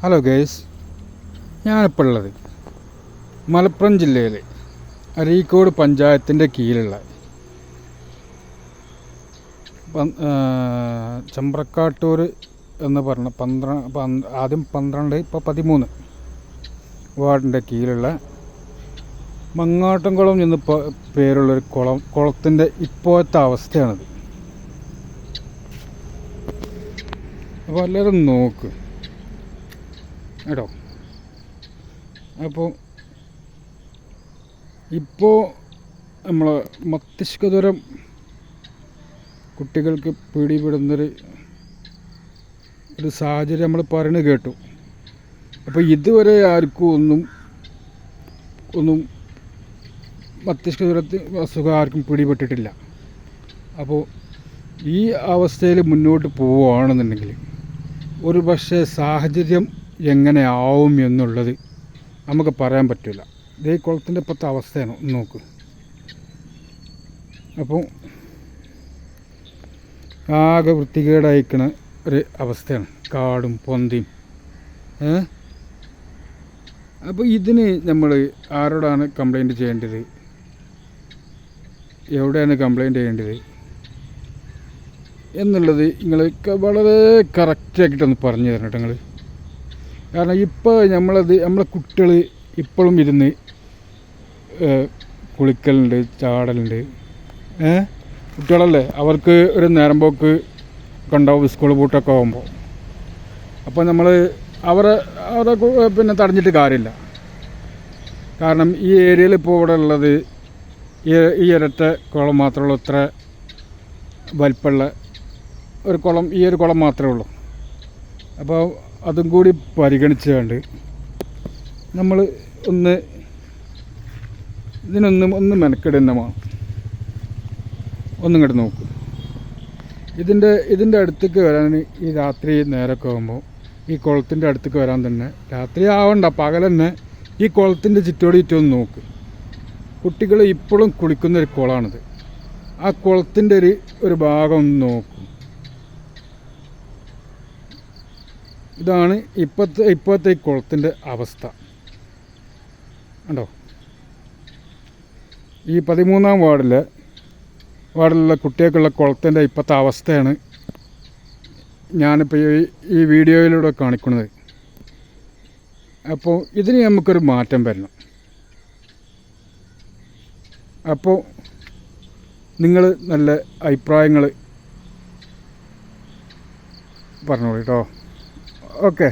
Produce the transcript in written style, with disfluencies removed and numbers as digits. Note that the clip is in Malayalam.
ഹലോ ഗൈസ്, ഞാനിപ്പോൾ ഉള്ളത് മലപ്പുറം ജില്ലയിലെ അരീക്കോട് പഞ്ചായത്തിൻ്റെ കീഴിലുള്ള ചമ്പ്രക്കാട്ടൂർ എന്ന് പറഞ്ഞ ആദ്യം 12 ഇപ്പോൾ 13 വാർഡിൻ്റെ കീഴിലുള്ള മങ്ങാട്ടംകുളം എന്ന് പേരുള്ളൊരു കുളത്തിൻ്റെ ഇപ്പോഴത്തെ അവസ്ഥയാണിത്. അപ്പോൾ എല്ലാവരും നോക്ക് കേട്ടോ. അപ്പോൾ ഇപ്പോൾ നമ്മൾ മസ്തിഷ്കജ്വരം കുട്ടികൾക്ക് പിടിപെടുന്നൊരു സാഹചര്യം നമ്മൾ പറഞ്ഞു കേട്ടു. അപ്പോൾ ഇതുവരെ ആർക്കും ഒന്നും മസ്തിഷ്കജ്വരത്തിന് അസുഖം ആർക്കും പിടിപെട്ടിട്ടില്ല. അപ്പോൾ ഈ അവസ്ഥയിൽ മുന്നോട്ട് പോവുകയാണെന്നുണ്ടെങ്കിൽ ഒരു പക്ഷേ സാഹചര്യം എങ്ങനെയാവും എന്നുള്ളത് നമുക്ക് പറയാൻ പറ്റില്ല. ഇതേ കുളത്തിൻ്റെ ഇപ്പോഴത്തെ അവസ്ഥയാണ്, നോക്ക്. അപ്പോൾ ആകെ വൃത്തികേടായിക്കണ ഒരു അവസ്ഥയാണ്, കാടും പൊന്തിയും. അപ്പോൾ ഇതിന് നമ്മൾ ആരോടാണ് കംപ്ലൈൻറ്റ് ചെയ്യേണ്ടത്, എവിടെയാണ് കംപ്ലൈൻറ്റ് ചെയ്യേണ്ടത് എന്നുള്ളത് നിങ്ങൾ വളരെ കറക്റ്റാക്കിയിട്ടൊന്ന് പറഞ്ഞു തരണം കേട്ടോ നിങ്ങൾ. കാരണം ഇപ്പോൾ നമ്മളെ കുട്ടികൾ ഇപ്പോഴും ഇരുന്ന് കുളിക്കലുണ്ട്, ചാടലുണ്ട്. കുട്ടികളല്ലേ, അവർക്ക് ഒരു നേരം പോക്ക് ഉണ്ടാവും സ്കൂൾ പൂട്ടൊക്കെ ആകുമ്പോൾ. അപ്പോൾ നമ്മൾ അവരെ പിന്നെ തടഞ്ഞിട്ട് കാര്യമില്ല. കാരണം ഈ ഏരിയയിൽ ഇപ്പോൾ ഇവിടെ ഉള്ളത് ഈ ഒരൊറ്റ കുളം മാത്രമേ ഉള്ളൂ, ഇത്ര വലിപ്പമുള്ള ഒരു കുളം, ഈ ഒരു കുളം മാത്രമേ ഉള്ളൂ. അപ്പോൾ അതും കൂടി പരിഗണിച്ചുകൊണ്ട് നമ്മൾ ഇതിനൊന്ന് മെനക്കെടുന്ന വേണം. ഒന്നിങ്ങോട്ട് നോക്കും. ഇതിൻ്റെ അടുത്തേക്ക് വരാൻ ഈ രാത്രി നേരമൊക്കെ ആകുമ്പോൾ ഈ കുളത്തിൻ്റെ അടുത്തേക്ക് വരാൻ തന്നെ രാത്രി ആവണ്ട, പകൽ തന്നെ ഈ കുളത്തിൻ്റെ ചുറ്റോടിയിട്ടൊന്ന് നോക്ക്. കുട്ടികൾ ഇപ്പോഴും കുളിക്കുന്നൊരു കുളമാണിത്. ആ കുളത്തിൻ്റെ ഒരു ഭാഗം ഒന്ന് നോക്കും. ഇതാണ് ഇപ്പോഴത്തെ ഈ കുളത്തിൻ്റെ അവസ്ഥ കണ്ടോ. ഈ 13-ാം വാർഡിലുള്ള കുട്ടികൾക്കുള്ള കുളത്തിൻ്റെ ഇപ്പോഴത്തെ അവസ്ഥയാണ് ഞാനിപ്പോൾ ഈ വീഡിയോയിലൂടെ കാണിക്കുന്നത്. അപ്പോൾ ഇതിന് നമുക്കൊരു മാറ്റം വരണം. അപ്പോൾ നിങ്ങൾ നല്ല അഭിപ്രായങ്ങൾ പറഞ്ഞോളൂ കേട്ടോ. ഓക്കെ.